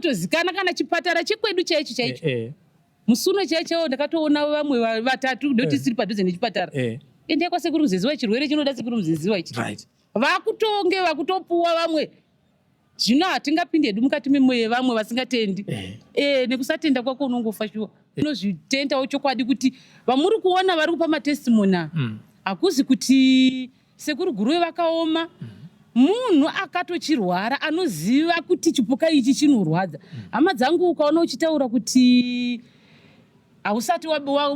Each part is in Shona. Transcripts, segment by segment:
chinotozikana kana chipatara chekwedu chaicho musuno chaicho ndakatoona vamwe vatatu ndoti siri padhuze nechipatara ende kwasekuru muzeziwa chirwere chinoda sekuru muzeziwa ichi vakutonge vakutopuwa vamwe zvino hatingapinde hedu mukati memwoyo yevamwe vasingatendi nekusatenda kwako unongofa shuwa unozvitendawo chokwadi kuti vamuri kuona vari kupa matestimona hakuzi kuti Sekuru Guruve vakaoma munhu akatochirwara anoziva kuti chipuka ichi chinorwadza. Hama dzangu ukaona uchitaura kuti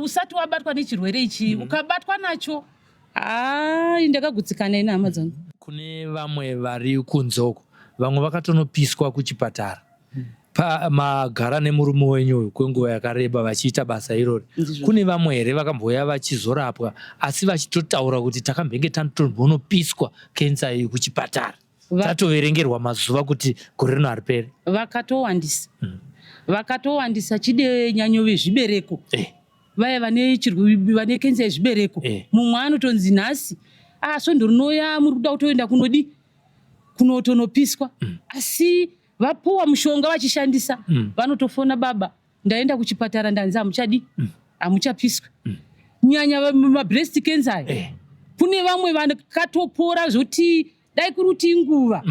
usati wabatwa nechirwere ichi ukabatwa nacho ndakagutsikana ina hama dzangu. Kune vamwe vari kunzoko vamwe vakatonopiswa kuchipatara magara nemurume wenyu kwenguva yakareba vachiita basa irori. Kune vamwe here vakamboya vachizorapwa asi vachitotaura kuti takambenge tanopiswa kensa iyi kuchipatara tatoverengerwa mazuva kuti gore rino haripere? Vakatowandisa chide nyanyo vezvibereko vaya vane kensa yezvibereko mumwe anotonzi nhasi svondo rinoya muri kuda kutoenda kunodi kunotonopiswa asi vapuwa mushonga vachishandisa vanotofona baba ndaenda kuchipatara ndanzi hamuchadi hamuchapiswa nyanya mabreast cancer kune vamwe vakatopora zvoti dai kuruti inguva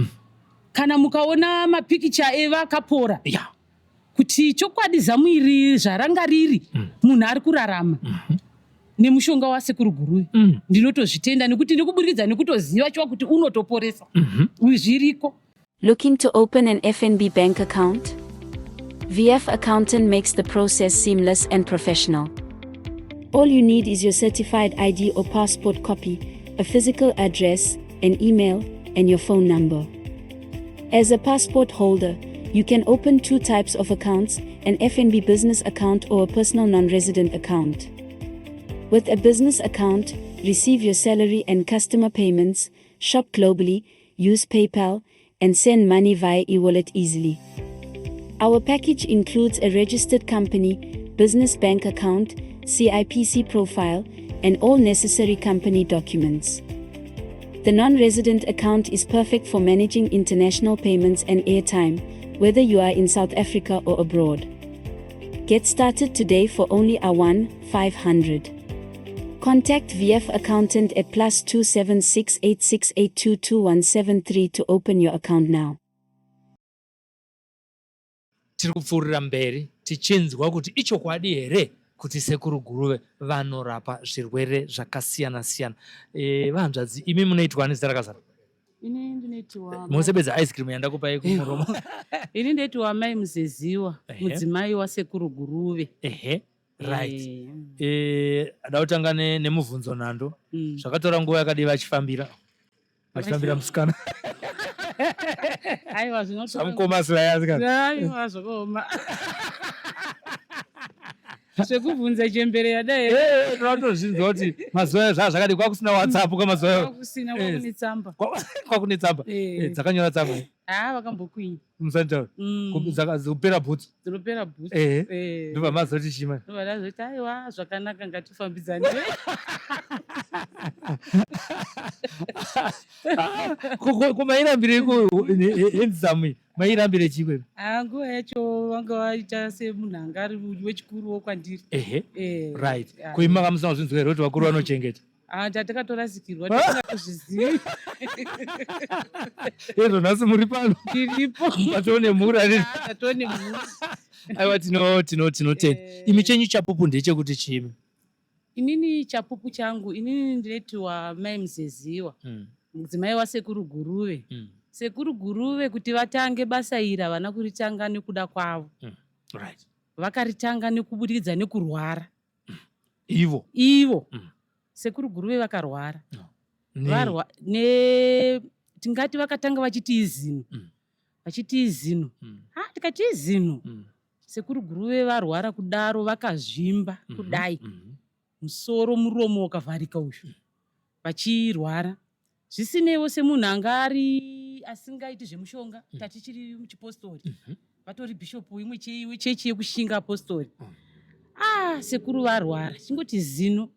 kana mukaona mapikicha evakapora kuti chokwadi zamwiri zvaranga riri munhu ari kurarama nemushonga waSekuru Guruve ndinotozvitenda nekuti ndikuburikidza nekutoziva chwa kuti unotoporesa zviriko. Looking to open an FNB bank account? VF Accountant makes the process seamless and professional. All you need is your certified ID or passport copy, a physical address, an email, and your phone number. As a passport holder, you can open two types of accounts, an FNB business account or a personal non-resident account. With a business account, receive your salary and customer payments, shop globally, use PayPal, and send money via e-wallet easily. Our package includes a registered company, business bank account, CIPC profile, and all necessary company documents. The non-resident account is perfect for managing international payments and airtime, whether you are in South Africa or abroad. Get started today for only R1,500. Contact VF Accountant at +276 868222173 to open your account now. Tiri kupfuurira mberi tichinzwa kuti ichokwadi here kuti Sekuru Guruve vanorapa zvirwere zvakasiyana siyana. Vanzvadzi imi munoitwa nezita rakazara? Ini ndinoitwa munosebedza ice cream yandakupai kumuromo. Ini ndoitwa mai muzeziwa mudzimai waSekuru Guruve. Right. Adautanga nemubvunzo nhando. Zvakatora nguva yakadii vachifambira musikana. Aiwa zvinotora Mukoma Sly asikana. Aiwa zvakaoma. Zvekubvunza chembere yadai. Tinotozvinzwa kuti mazuva zvakadii kwakusina WhatsApp kwamazuva. Kwakusina kwakune tsamba. Kwakune tsamba. Dzakanyora tsamba. Vakambokwinya. Musanta. Dzakazopera bhutsu. Dzinopera bhutsu. Ndobva mazoti chima. Ndobva ndazoti aiwa zvakanaka ngatifambidzane. Kumairambire hendisamwe mairambire chikwe. Nguva yacho vanga vaita semunhu anga ari wechikuruwo kwandiri. Right. Kuima kamusana kuzvinzwa here kuti vakuru vanochengeta. Takatorasikirwa takatozviziva. Nhasi muri pano. Tiripo. Patone mhura. Tatone mhura. Aiwa tinotenda. Imi chenyu chapupu ndechekuti chimi? Inini chapupu changu inini ndinoitwa mai muzeziwa mudzimai waSekuru Guruve. Sekuru Guruve kuti vatange basa iri havana kuritanga nekuda kwavo. Vakaritanga nekubudikidza nekurwara. Ivo. Sekuru Guruve vakarwara. Tingati vakatanga vachiti izino. Tikati izino. Sekuru Guruve varwara kudaro vakazvimba kudai. Musoro muromo wakavharika ushu. Vachirwara. Zvisinewo semunhu anga ari asingaiti zvemushonga tatichiri muchipostori. Vatori bishopu imwe chechi yekushinga apostori. Sekuru varwara. Chingoti zino.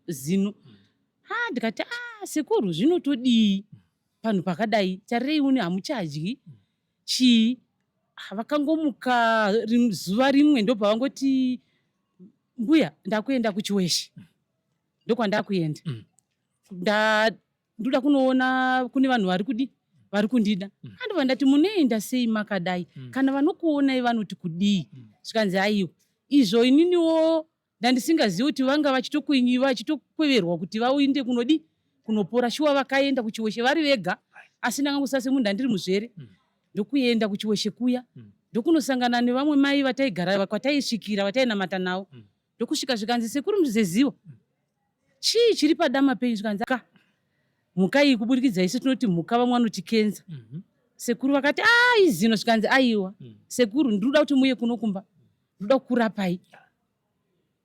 Ndikati Sekuru zvinotodii panhu pakadai. Tarirei uni hamuchadyi. Chii? vakangomuka zuva rimwe ndobva vangoti mbuya ndakuenda kuchiweshe. Ndokwandakuenda. Ndoda kunoona kune vanhu vari kundida. Andobva ndati munoenda sei makadai? Kana vanokuonai vanoti kudii? Zvikanzi aiwa izvo ininiwo ndandisingazivi kuti vanga vachitokweverwa kuti vaende kunodi kunopora. Shuwa vakaenda kuchiweshe vari vega, asi ndangangosasa semunhu andiri muzvere. Ndokuenda kuchiweshe kuya ndokunosangana nevamwe mai vataigara kwataisvikira vatainamata navo. Ndokusvika zvikanzi sekuru muzeziwa chii chiri padama penyu? Zvikanzi mhuka iyi kuburikidza isu tinoti mhuka vamwe vanoti kenza. Sekuru vakati izino. Zvikanzi aiwa sekuru ndinoda kuti muye kunokumba, ndoda kukurapai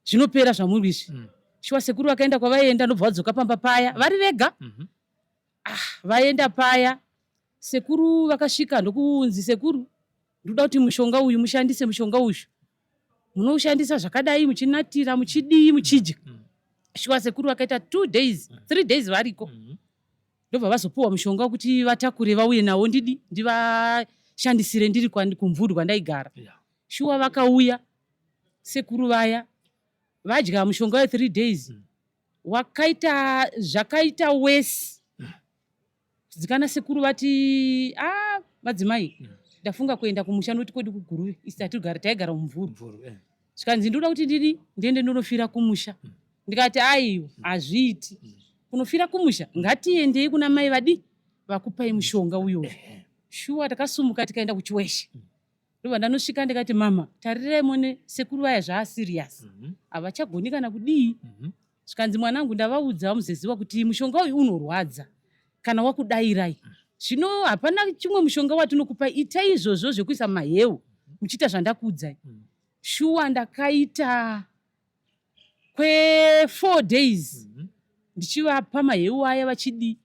zvinopera zvamuri izvi. Shuwa sekuru vakaenda kwavaenda ndobva vadzoka pamba paya vari vega. Vaenda paya sekuru vakasvika ndokunzi sekuru ndoda kuti mushonga uyu mushandise mushonga uyu munoushandisa zvakadai muchinatira muchidii muchidya. Shuwa sekuru vakaita 2 days 3 days variko ndobva vazopuwa mushonga kuti vatakure vauye nawo ndivashandisire ndiri kumvuri kwandaigara. Shuwa vakauya sekuru vaya vadya mushonga we 3 days wakaita zvakaita wesi. Dzikana sekuru vati madzimai ndafunga kuenda kumusha noti kodi kuguruve isati taigara mumvuri. Zvikanzi ndoda kuti ndiende ndonofira kumusha. Ndikati aiwa hazviiti kunofira kumusha, ngatiendei kuna mai vakupai mushonga uyo. Shuwa takasumuka tikaenda kuchiweshe. Ndobva ndanosvika ndikati mama tarirai mone sekuru vaya zvaasiriasi havachagoni kana kudii. Zvikanzi mwanangu ndavaudza vamuzeziwa kuti mushonga uyu unorwadza kana wakudairai. Zvino hapana chimwe mushonga watinokupai, itai izvozvo zvekuisa maheu muchiita zvandakuudzai. Shuwa ndakaita 4 days ndichivapa maheu aya vachidii.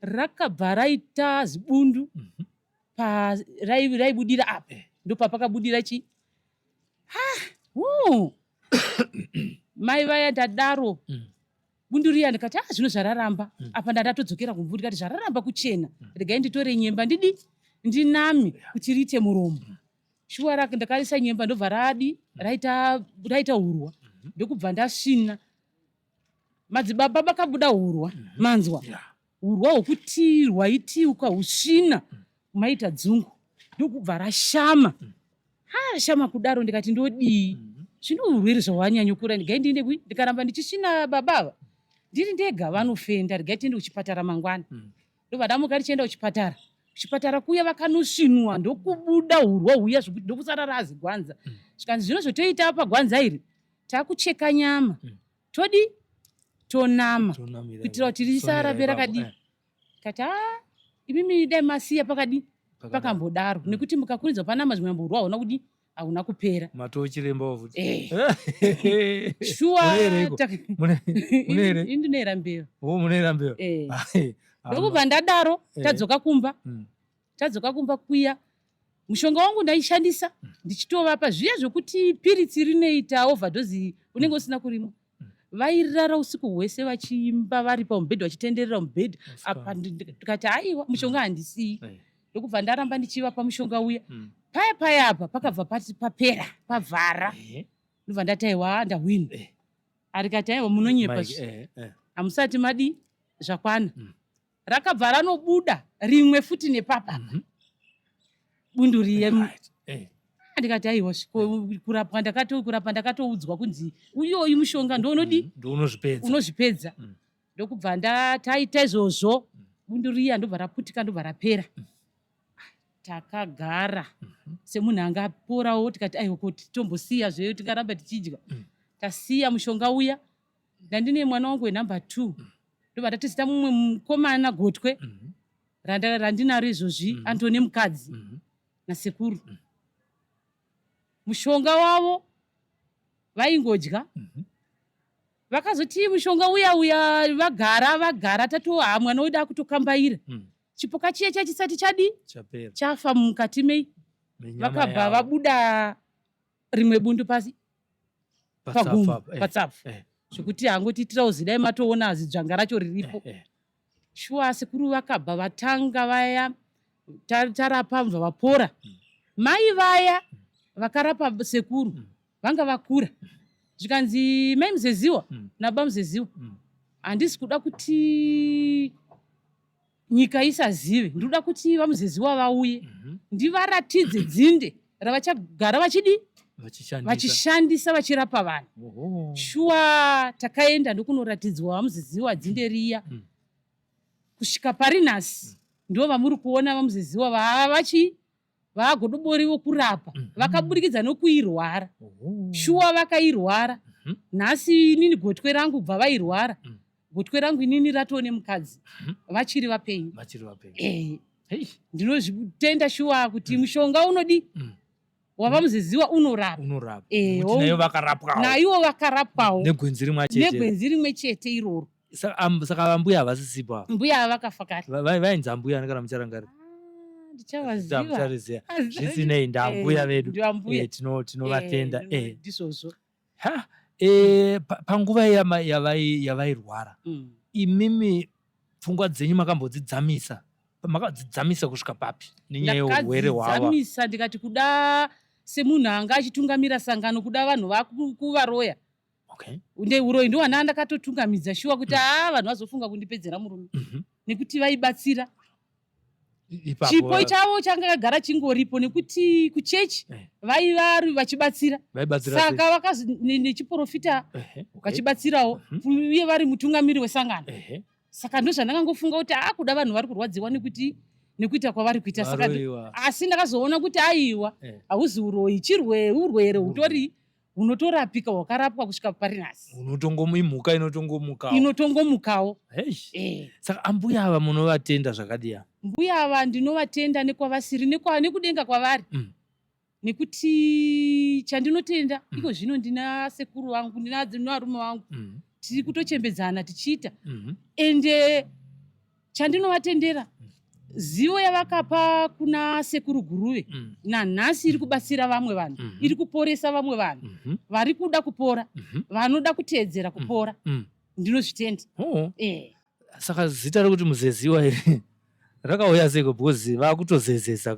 Rakabva raita zibundu raibudira apa ndopa pakabudira chi mai vaya ndadaro bundu riya ndikati zvino zvararamba apa ndatodzokera kumvuri kati zvararamba kuchena regai nditore nyemba ndinami kuti riite muromo. Shuwa ndakarisa nyemba ndobva raita hurwa ndokubva ndasvina. Madzibaba vakabuda hurwa manzwa hurwa hwokuti rwaitiuka husvina maita dzungu ndokubva rashama. Shama kudaro ndikati ndodii zvino urwere zvahwanyanyokura ndigai ndiende kui ndikaramba ndichisvina babava ndiri ndega vanofenda regai tiende kuchipatara mangwana. Ndobva damuka tichienda kuchipatara kuya vakanosvinwa ndokubuda hurwa huya zvokuti ndokusara razi gwanza. Zvikanzi zvino zvotoita pagwanza iri takucheka nyama tonama kuitira kuti risarabe rakadii. Kati imimi dai masiya pakadii pakambodaro nekuti mukakuridza panama zvimwe mborwa hauna kudii hauna kupera. Matochiremba wavuti. Shuwa indinera mbeva. Munera mbeva. Ndokubva ndadaro tadzoka kumba kuya. Mushonga wangu ndaishandisa ndichitovapa zviya zvokuti piritsi rinoita overdose unenge usina kurimwa. Vairara usiku hwese vachiimba vari pamubhedha vachitenderera mubhedha. Apa ndikati aiwa mushonga handisii. Ndokubva ndaramba ndichivapa mushonga uya. Paya apa pakabva papera pavhara. Ndobva ndati aiwa ndahwina. Arikati aiwa munonyepa hamusati madi zvakwana. Rakabva ranobuda rimwe futi nepapa bundu riye. Ndikati aiwa kurapa ndakatoudzwa kunzi uyoyu mushonga unozvipedza. Ndokubva taita izvozvo bundu riya ndobva raputika ndobva rapera. Takagara semunhu anga aporawo tikati aiwa kuti tombosiya zveyo tikaramba tichidya. Tasiya mushonga uya. Ndandine mwana wangu wenumber 2 ndobva ndatizita mumwe mukomana gotwe randinaro izvozvi Antoni mukadzi nasekuru. Mushonga wavo vaingodya. Vakazoti mushonga uya vagara mwana wedu akutokambaira. Chipuka chiye chisati chafa mukati mei. Vakabva vabuda rimwe bundu pasi pagumbo patsafu zvokuti hangotiitirawo zidai matoona zidzvanga racho riripo. Shuwa sekuru vakabva vatanga vaya tarapa mva vapora. mai vaya vakarapa sekuru vanga vakura zvikanzi mai muzeziwa nababa muzeziwa handisi kuda kuti nyika isazive, ndoda kuti vamuzeziwa vauye ndivaratidze dzinde ravachagara vachishandisa vachirapa vanhu. Shuwa takaenda ndokunoratidzwa vamuzeziwa dzinde riya kusvika pari nhasi ndo vamuri kuona vamuzeziwa vagodobori vokurapa vakaburikidza nokuirwara. Shuwa vakairwara nhasi inini gotwe rangu bva vairwara gotwe rangu inini ratoo nemukadzi vachiri vapenyu. Ndinozvitenda shuwa kuti mushonga unodi wavamuzeziwa unorapa. Naivo vakarapwawo negwenzi rimwe chete iroro. Saka vambuya havasisipo. Mbuya havakafa kare. Vainzi ambuya kana mucharangarira. Ndichavaziva. Zvisinei ndambuya vedu. Tinovatenda. Ndizvozvo. Panguva yavairwara imimi pfungwa dzenyu makambodzidzamisa kusvika papi nenyaya yeurwere hwavo? Ndakadzamisa ndikati kuda semunhu anga achitungamira sangano kuda vanhu vakuvaroya. Uroyi ndowana ndakatotungamidza shuwa kuti vanhu vazofunga kundipedzera murume nekuti vaibatsira. Chipo chavo changa chingoripo nekuti kuchechi vaivari vachibatsira. Saka vakazi nechiprofita vachibatsirawo uye vari mutungamiri wesangano. Saka ndozvandakangofunga kuti kuda vanhu vari kurwadziwa nekuita kwavari kuita. Saka asi ndakazoona kuti aiwa hauzi uroyi urwere hutori hunotorapika hwakarapwa kusvika pari nhasi. Unotongomuka inotongomukawo. Saka ambuya ava munovatenda zvakadiya? Mbuya ava ndinovatenda nekwavasiri nekudenga kwavari. Nekuti chandinotenda iko zvino ndina sekuru vangu ndina varume vangu tiri kutochembedzana tichiita. Ende chandinovatendera zivo yavakapa kuna Sekuru Guruve nanhasi iri kubatsira vamwe vanhu, iri kuporesa vamwe vanhu vari kuda kupora, vanoda kuteedzera kupora. Ndinozvitenda. Saka zita rokuti muzeziwa iri rakauya seko because vakutozezesa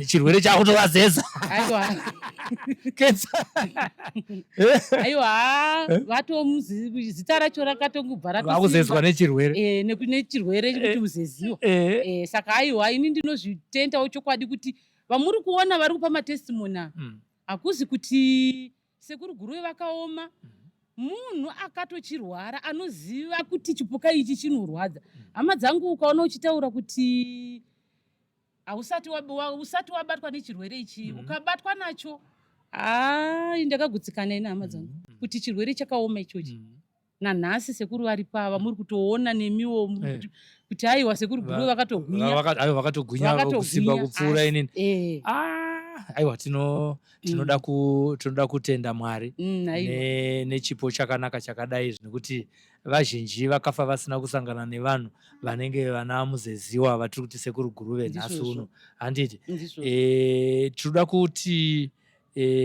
chirwere chakutovazeza. Aiwa zita racho rakatongobva vakuzezwa nechirwere nechirwere chekuti muzeziwa. Saka aiwa ini ndinozvitendawo chokwadi kuti vamuri kuona vari kupa matestimony hakuzi kuti Sekuru Guruve vakaoma. Munhu akatochirwara anoziva kuti chipuka ichi chinorwadza. Hama dzangu ukaona uchitaura kuti usati wabatwa nechirwere ichi ukabatwa nacho ndakagutsikana ina hama dzangu kuti chirwere chakaoma ichochi. Nanhasi sekuru vari pava muri kutoona nemiwo kuti aiwa Sekuru Guruve vakatogwinya kusimba kupfuura inini. Aiwa tinoda kutenda Mwari nechipo chakanaka chakadai nekuti vazhinji vakafa vasina kusangana nevanhu vanenge vana muzeziwa vatiri kuti Sekuru Guruve nhasi uno. Handiti tinoda kuti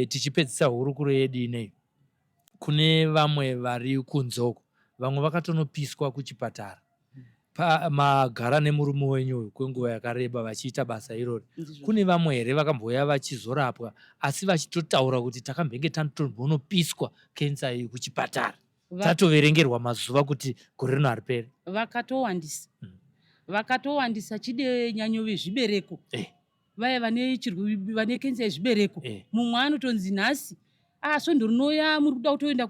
tichipedzisa hurukuro yedu inei kune vamwe vari kunzoko, vamwe vakatonopiswa kuchipatara magara nemurume wenyu kwenguva yakareba vachiita basa irori. Kune vamwe here vakambouya vachizorapwa asi vachitotaura kuti takambenge tatombonopiswa kensa iyi kuchipatara, tatoverengerwa mazuva kuti gore rino hariperi? Vakatowandisa chide nyanyo vezvibereko. Vaya vane kensa yezvibereko. Mumwe anotonzi nhasi svondo rinoya muri kuda kutoenda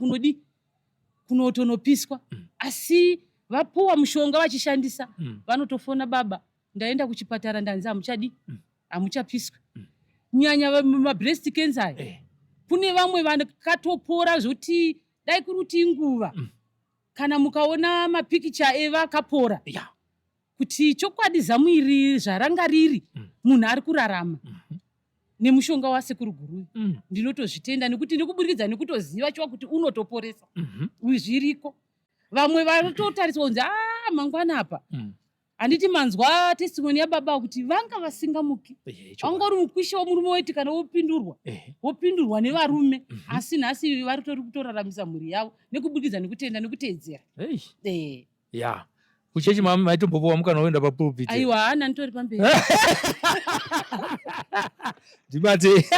kunotonopiswa. Asi vapuwa mushonga vachishandisa vanotofona, baba ndaenda kuchipatara ndanzi hamuchapiswa. Nyanya mabreast cancer kune vamwe vakatopora zvoti dai kuruti inguva kana mukaona mapikicha evakapora kuti chokwadi zamu iri zvaranga riri munhu ari kurarama nemushonga waSekuru Guruve. Ndinotozvitenda nekuti ndikuburikidza nekutoziva chiwa kuti unotoporesa. Zviriko vamwe vanototariswa kunzi mangwana apa handiti manzwa testimony yababa kuti vanga vasingamuki, wanga uri mukwishi womurume weti kana wopindurwa nevarume. Asi nhasi vari kutoraramisa mhuri yavo nekubudikidza nekutenda nekuteedzera. Kuchechi maitombopuwa mukana woenda papulpit. Aiwa ana nditori pamberi. Ndibate.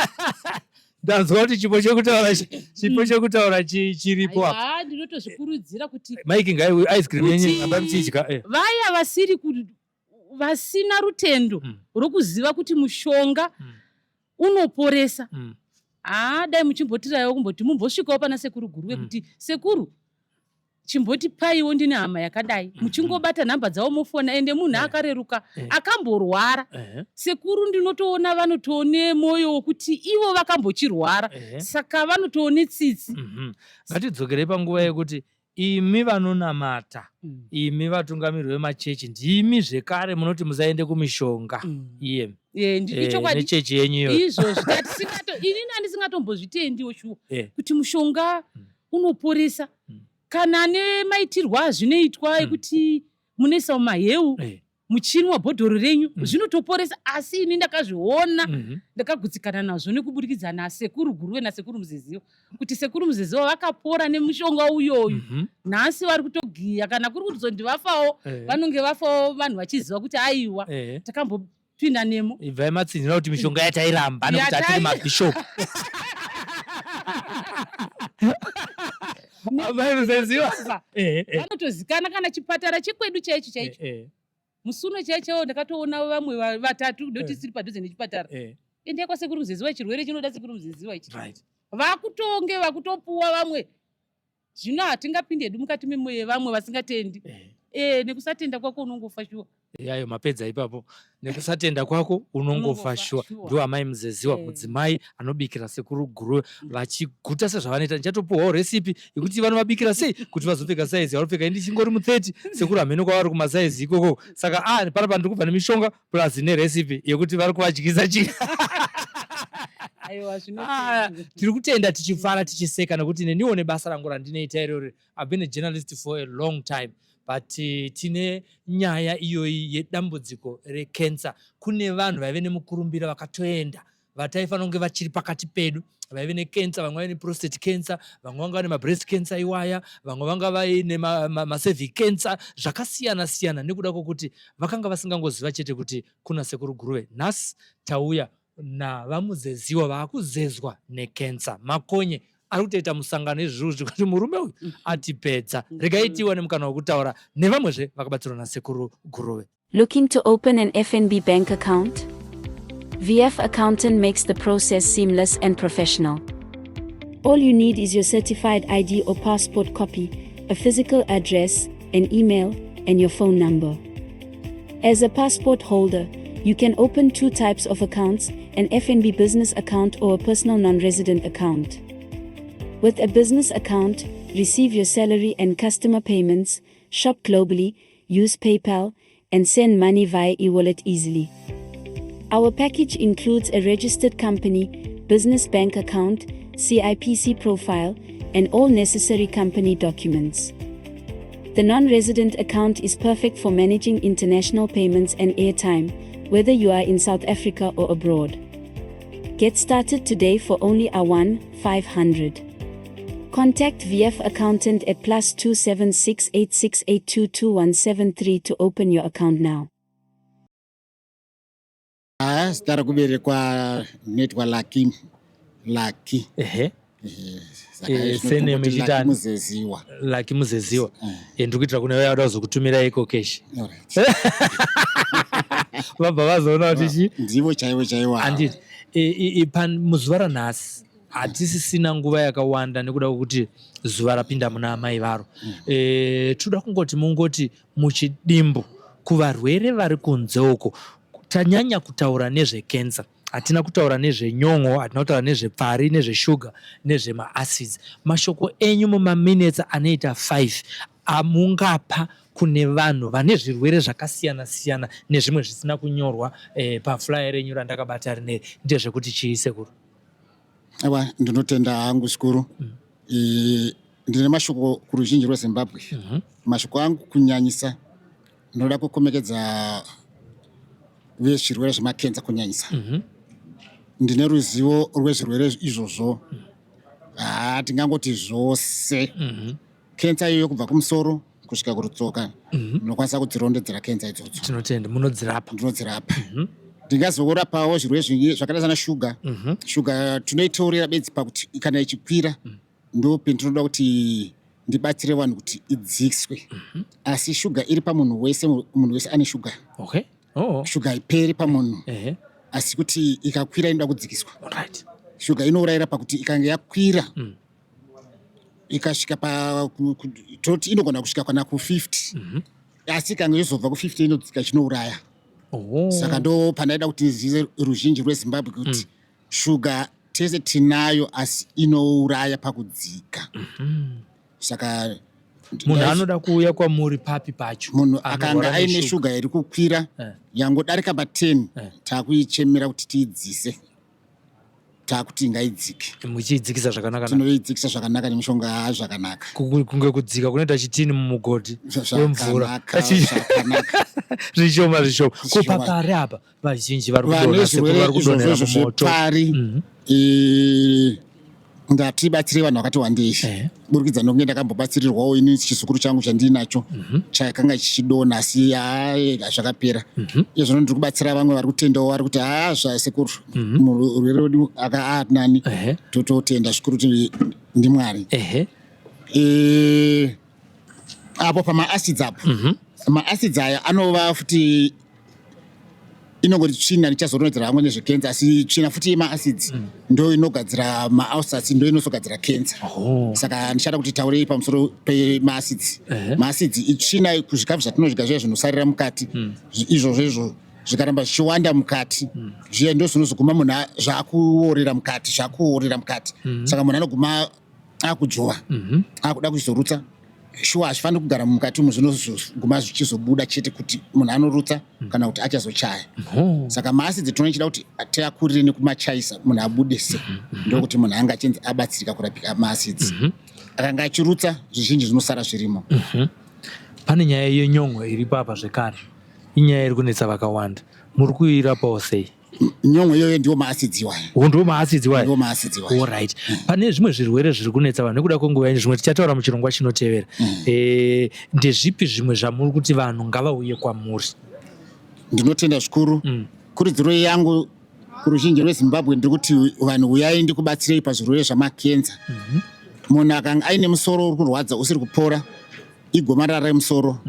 Ndanzwa kuti chipo chekutaura chiripo apa. Aiwa ndinotozvikurudzira kuti Mike ngai ice cream yenyu abamtichika. Vaya vasiri vasina rutendo rokuziva kuti mushonga unoporesa. Dai muchimbotirayo kumboti mumbosvikawo pana Sekuru Guruve kuti Sekuru chimboti paiwo ndine hama yakadai muchingobata nhamba dzawo mofona ende munhu akareruka akamborwara. Sekuru ndinotoona vanotoone moyo wokuti ivo vakambochirwara saka vanotoone tsitsi. Ngatidzokere panguva yekuti imi vanonamata, imi vatungamiriri vemachechi, ndimi zvekare munoti musaende kumishonga. Nechechi yenyu iyoyo. Izvozvo inini handisingatombozvitendiwo shuwa kuti mushonga unoporesa. Kana nemaitirwa azvinoitwa ekuti munoisa mumaheu muchinwa bhodhoro renyu zvinotoporesa, asi ini ndakazviona ndakagutsikana nazvo nekubudikidza naSekuru Guruve naSekuru Muzeziwa kuti Sekuru Muzeziwa vakapora nemushonga uyoyu. Nhasi vari kutogiya, kana kuri kuti zondivafawo vanonge vafawo vanhu vachiziva kuti aiwa takambopinda nemo. Ibvai matsinhira kuti mishonga yatairamba nekuti atiri mabhishopu. Vanotozikana kana chipatara chekwedu chaicho musuno chaicho ndakatoona vamwe vatatu ndoti siri padhuze nechipatara ende kwaSekuru Muzeziwa chirwere chinoda Sekuru Muzeziwa ichi vakutonge vakutopuwa vamwe. Zvino hatingapinde hedu mukati memwoyo yevamwe vasingatendi. Nekusatenda kwako unongofa shuwa. Yayo mapedza ipapo. Nekusatenda kwako unongofa shuwa. Ndiwo amai Muzeziwa, mudzimai anobikira Sekuru Guruve vachiguta sezvavanoita. Ndichatopuwawo recipe yekuti vanovabikira sei kuti vazopfeka saizi yavanopfeka. Indi chingori mu30 Sekuru hamene kwavari kumasaizi ikoko. Saka panapa ndikubva nemishonga plus nerecipe yekuti vari kuvadyisa chii. Tiri kutenda tichifara tichiseka nekuti neniwo nebasa rangu randinoita irori. I've been a journalist for a long time. But tine nyaya iyoyi yedambudziko recancer. Kune vanhu vaive nemukurumbira vakatoenda vataifanira kunge vachiri pakati pedu. Vaive necancer, vamwe vaine prostate cancer, vamwe vanga vane mabreast cancer iwaya, vamwe vanga vaine macervic cancer, zvakasiyana siyana nekuda kwokuti vakanga vasingangoziva chete kuti kuna Sekuru Guruve. Nhasi tauya navamuzeziwa vaakuzezwa necancer. Makonye ari kutoita musangano izvozvo kuti murume uyu atipedza. Regaitiwa nemukana wokutaura nevamwezve vakabatsirwa naSekuru Guruve. Looking to open an FNB bank account? VF Accountant makes the process seamless and professional. All you need is your certified ID or passport copy, a physical address, an email, and your phone number. As a passport holder, you can open two types of accounts, an FNB business account or a personal non-resident account. With a business account, receive your salary and customer payments, shop globally, use PayPal, and send money via e-wallet easily. Our package includes a registered company, business bank account, CIPC profile, and all necessary company documents. The non-resident account is perfect for managing international payments and airtime, whether you are in South Africa or abroad. Get started today for only a 1-500. Contact VF Accountant at +276 86822173 to open your account now. Stara kuberekwa netwa Lucky. Sene mejitani Muzeziwa. Lucky Muzeziwa. Ndikuitira kune wewe uzokutumira iko cash. Baba vazoona kuti ndivo chaiwo. Anditi pan muzvara nhasi hatisisina nguva yakawanda nekuda kwokuti zuva rapinda muna amai varo. Toda kungoti mungoti muchidimbu kuvarwere vari kunze uko tanyanya kutaura nezvecancer. Hatina kutaura nezvenyongo, hatina kutaura nezvepfari, nezveshuga, nezvemaacids. Mashoko enyu mumaminutes anoita 5 amungapa kune vanhu vane zvirwere zvakasiyana siyana nezvimwe zvisina kunyorwa paflyer renyu randakabata rineri. Ndezvekuti chii Sekuru? Awa ndinotenda hangu Sekuru. Ndine mashoko kuruzhinji rweZimbabwe. Mashoko angu kunyanyisa ndoda kukomekedza vezvirwere zvemakenza kunyanyisa. Ndine ruzivo rwezvirwere izvozvo. Hatingangoti zvose. Kenza iyo kubva kumusoro, kusvika kurutsoka munokwanisa kudzirondedzera kenza idzodzo. Tinotenda munodzirapa. Ndinodzirapa. Ndingazorapawo zvirwere zvingi zvakaita sana shuga. Shuga tunoitaurira bedzi pakuti kana ichikwira ndo pendinoda kuti ndibatsire vanhu kuti idzikiswe. Asi shuga iri pamunhu wese, munhu wese ane shuga. Okay. Shuga iperi pamunhu. Asi kuti ikakwira inoda kudzikiswa. Alright. Shuga inourayira pakuti ikanga yakwira ikasvika toti inogona kusvika kana ku50. Asi ikanga yozobva ku50 inodzika chinouraya. Saka ndo panaida kuti zize ruzhinji rweZimbabwe kuti shuga tese tinayo asi inouraya pakudzika. Saka munhu anoda kuuya kwamuri papi pacho. Munhu akanga aine shuga iri kukwira yangodarika pa10 takuichemera kuti tiidzise. Takuti ngaidzike. Muchidzikisa zvakanaka. Tinoidzikisa zvakanaka nemishonga zvakanaka. Kunge kudzika kunoita chitini mumugodhi wemvura. Zvakanaka. Zvishoma. Kupapari apa vazhinji vari kudonhera mumoto. Ngatibatsire vanhu vakati wandei. Burikidza nonge ndakambobatsirirwawo ini chizukuru changu chandinacho chakanga chichidonha asi zvakapera. Izvo ndiri kubatsira vamwe vari kutendawo vari kuti zvasekuru urwere wedu nani tototenda zvikuru kuti ndiMwari. Apo pama-acids apo ma-acids aya anova futi inongoti tsvina nichazorondedzera vamwe nezvekenza asi tsvina futi yema-acids ndo inogadzira ma-ulcers ndo inozogadzira kenza. Saka ndichada kuti taurei pamusoro pema-acids. Ma-acids itsvina kuzvikafu zvatinodya zviya zvinosarira mukati izvozvo zvikaramba zvichiwanda mukati zviya ndo zvinozoguma munhu zvakuorera mukati. Saka munhu anoguma akujova akuda kuzorutsa shuwa hazvifaniri kugara mukati umu zvinozoguma zvichizobuda chete kuti munhu anorutsa kana kuti achazochaya. Saka ma-acids tinochida kuti tiakurire nekumachaisa munhu abudise ndokuti munhu anga achinzi abatsirika kurapika ma-acids. Akanga achirutsa zvizhinji zvinosara zvirimo. Pane nyaya yenyongo iripo apa zvekare. Inyaya iri kunetsa vakawanda. Muri kuirapawo sei? Nyongo iyoyo ndiwo ma-acids iwayo. Ndiwo ma-acids iwayo. Ndiwo ma-acids iwayo. Alright. Pane zvimwe zvirwere zviri kunetsa vanhu nekuda kwenguva ino zvimwe tichataura muchirongwa chinotevera. Ndezvipi zvimwe zvamuri kuti vanhu ngavauye kwamuri? Ndinotenda zvikuru. Kurudziro yangu kuruzhinji rweZimbabwe ndikuti vanhu uyai ndikubatsirei pazvirwere zvamakenza. Munhu akanga aine musoro uri kurwadza usiri kupora igomarara remusoro.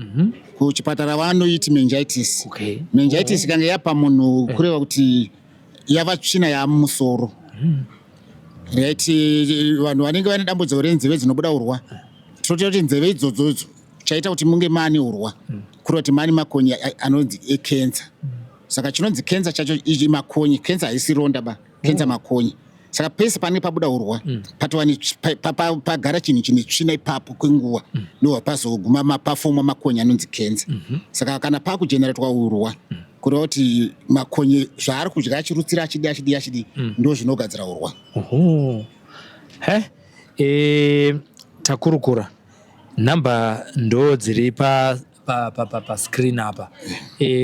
Kuchipatara vanoiti meningitis. Meningitis ikanga yapa munhu kureva kuti yava tsvina yamusoro. Vanhu vanenge vane dambudziko renzeve dzinobuda urwa. Tinotenda kuti nzeve idzodzo chaita kuti munge mane urwa. Kureva kuti mane makonye anonzi ekenza. Saka chinonzi kenza chacho ichi makonye. Kenza haisi ronda ba. Kenza makonye. Saka pese pane pabuda urwa pagara chinhu chine tsvina ipapo kwenguva ndo pazoguma mapafoma makonye anonzi kenza. Saka kana pakujeneratwa urwa kureva kuti makonye zvaari kudya achirutsira achidi ndo zvinogadzira urwa. Takurukura nhamba ndo dziri pascreen apa.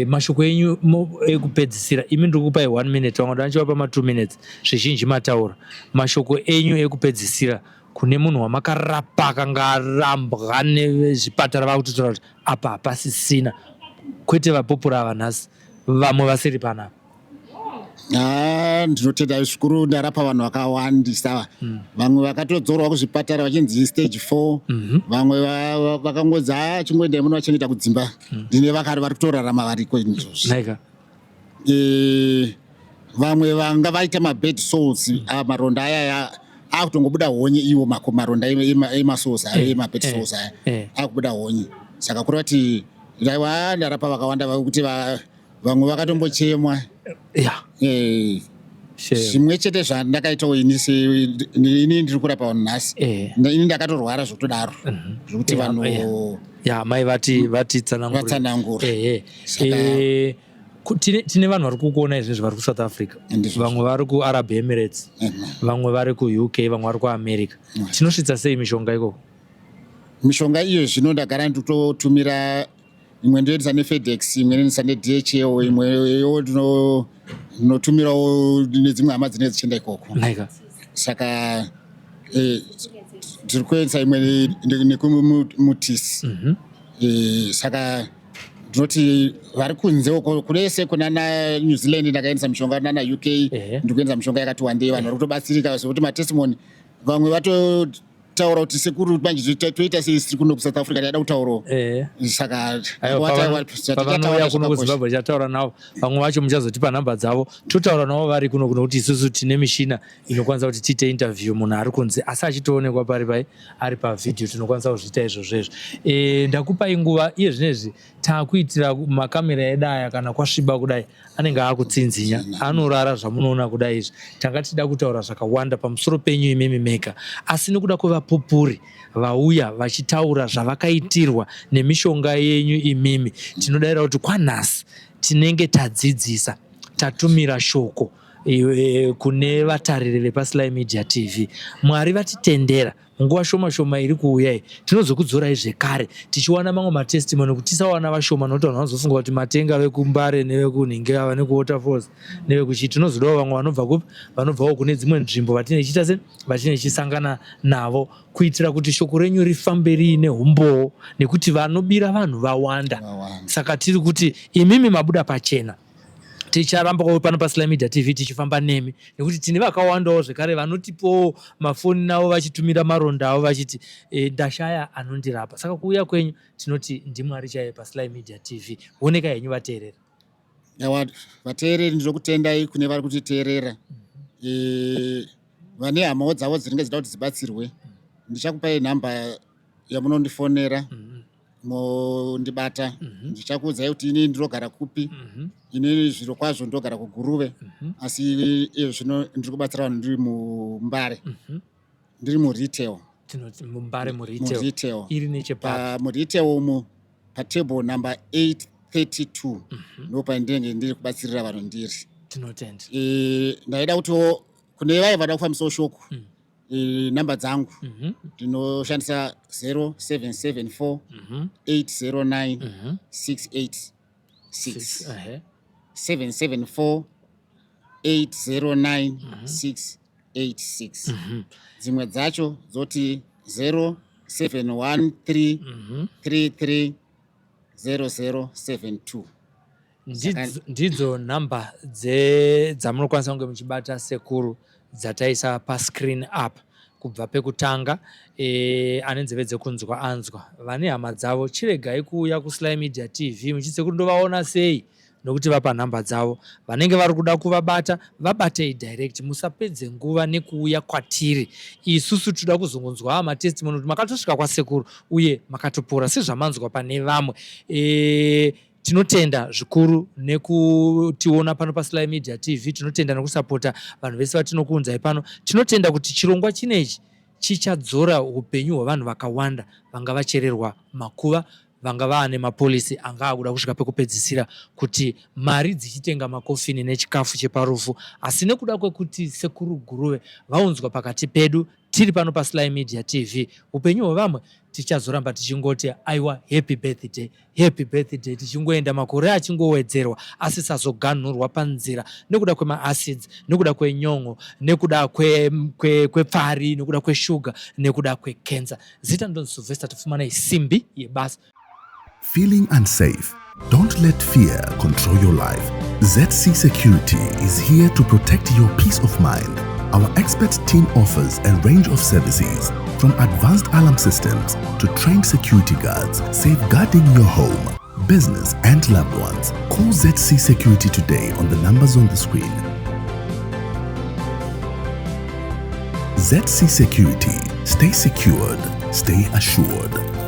Mashoko enyu ekupedzisira imi ndiri kupai 1 minute vamwe ndanichivapa ma2 minutes zvizhinji mataura. Mashoko enyu ekupedzisira kune munhu wamakarapa akanga arambwa nezvipatara vakutotaura kuti apa hapasisina kwete vapopura ava nhasi vamwe vasiri panapa. Ndinotenda zvikuru ndarapa vanhu vakawandisa. Vamwe vakatodzorwa kuzvipatara vachinzi stage 4. Vamwe vakangodzi chingwendai muno vachengeta kudzimba. Ndine vakari vari kutorarama variko izvozvi. Vamwe vanga vaita mabed souls maronda aya akutongobuda honye iwo maronda emasouls emabed souls aya akubuda honye. Saka kureva kuti ndarapa vakawanda vakuti vamwe vakatombochemwa. Zvimwe chete zvandakaitawo ini ndiri kurapa vanhu nhasi. Ini ndakatorwara zvotodaro zvokuti vanhu mai vati tsanangura. Tine vanhu vari kukuona izvezvi vari kuSouth Africa, vamwe vari kuArab Emirates, vamwe vari kuUK, vamwe vari kuAmerica. Tinosvitsa sei mishonga ikoko? Mishonga iyo zvino ndagara nditotumira imwe ndoendesa neFedEx, imwe ndoendesa neDHL, imwewo ndinotumirawo nedzimwe hama dzine dzichienda ikoko. Saka tiri kuendesa imwe nekumutisi. Saka ndinoti vari kunze uko kulese kunana New Zealand ndakaendesa mishonga nana UK ndikuendesa mishonga yakati wandei vanhu vari kutobatsirika zvokuti matestimony vamwe vatotaura kuti sekuru manje toita sei tiri kuno kuSouth Africa taida kutaurawo saka pavanouya kuno kuZimbabwe chataura navo vamwe vacho muchazotipa nhamba dzavo totaura navo vari kuno kuti isusu tine mishina inokwanisa kuti tiite interview munhu ari kunze asi achitoonekwa pari ari pavhidhiyo tinokwanisa kuzviita izvozvezvo. Ndakupai nguva iye zvinezvi taakuitira makamera edu aya kana kwasviba kudai anenge akutsinzinya anorara zvamunoona kudai izvi tanga tida kutaura zvakawanda pamusoro penyu imimi mega asi nekuda kwevapupuri vauya vachitaura zvavakaitirwa nemishonga yenyu imimi tinodavira kuti kwanhasi tinenge tadzidzisa tatumira shoko kune vatariri vepaSly Media TV. Mwari vatitendera nguva shoma iri kuuya tinozokudzorai zvekare tichiwana mamwe matestimony kuti tisawana vashoma nokuti vanhu vanozofunga kuti matenga vekumbare nevekunhinge ava nekuwaterfalls nevekuchi tinozodawo vamwe vanobva kupi vanobvawo kune dzimwe nzvimbo vatinechita sei vatinechisangana navo kuitira kuti shoko renyu rifambe riine umbowo nekuti vanobira vanhu vawanda. Saka tiri kuti imimi mabuda pachena ticharamba pano paSly Media TV tichifamba nemi nekuti tine vakawandawo zvekare vanotipowo mafoni navo vachitumira maronda avo vachiti ndashaya anondirapa. Saka kuuya kwenyu tinoti ndimwari chaiye paSly Media TV. Oneka henyu vateereri. Vateereri ndinokutendai kune vari kutiteerera vane hamawo dzavo dzinenge dzida kuti dzibatsirwe. Ndichakupai nhamba yamunondifonera mondibata ndichakuudzai kuti ini ndinogara kupi. Ini zviro kwazvo ndogara kuGuruve asi zvino ndiri kubatsira vanhu ndiri muMbare ndiri muretail. Tinoti muMbare muretail iri nechepa muretail umu patable number 832 ndopa ndiri kubatsirira vanhu ndiri. Tinotenda ndaida kuti kune vaya vada kufambisa shoko namba dzangu ndinoshandisa 0774 809 686 774 809 686. Dzimwe dzacho dzoti 0713 33 0072. Ndidzo nhamba dzamunokwanisa kunge muchibata sekuru dzataisa pascreen up kubva pekutanga. Ane nzeve dzekunzwa anzwa vane hama dzavo chiregai kuuya kuSly Media TV muchisekuru ndovaona sei nokuti vapa nhamba dzavo vanenge vari kuda kuvabata vabatei direct musapedze nguva nekuuya kwatiri. Isusu toda kuzongonzwa matestimony kuti makatosvika kwasekuru uye makatopora sezvamanzwa pane vamwe. Tinotenda zvikuru nekutiona pano paSly Media TV. Tinotenda nekusapota vanhu vese vatinokuunzai pano. Tinotenda kuti chirongwa chinechi chichadzora upenyu hwavanhu vakawanda vanga vachererwa makuva vanga vaane mapolisi anga akuda kusvika pekupedzisira kuti mari dzichitenga makofini nechikafu cheparufu. Asi nekuda kwekuti Sekuru Guruve vaunzwa pakati pedu tiri pano paSly Media TV upenyu hwevamwe tichazoramba tichingoti aiwa happy birthday tichingoenda makore achingowedzerwa asi sazoganhurwa panzira nekuda kwemaacids nekuda kwenyongo nekuda kwepfari nekuda kweshuga nekuda kwecancer. Zita ndoni Sylvester tofumana isimbi yebasa. Feeling unsafe? Don't let fear control your life. ZC Security is here to protect your peace of mind. Our expert team offers a range of services, from advanced alarm systems to trained security guards, safeguarding your home, business and loved ones. Call ZC Security today on the numbers on the screen. ZC Security. Stay secured. Stay assured.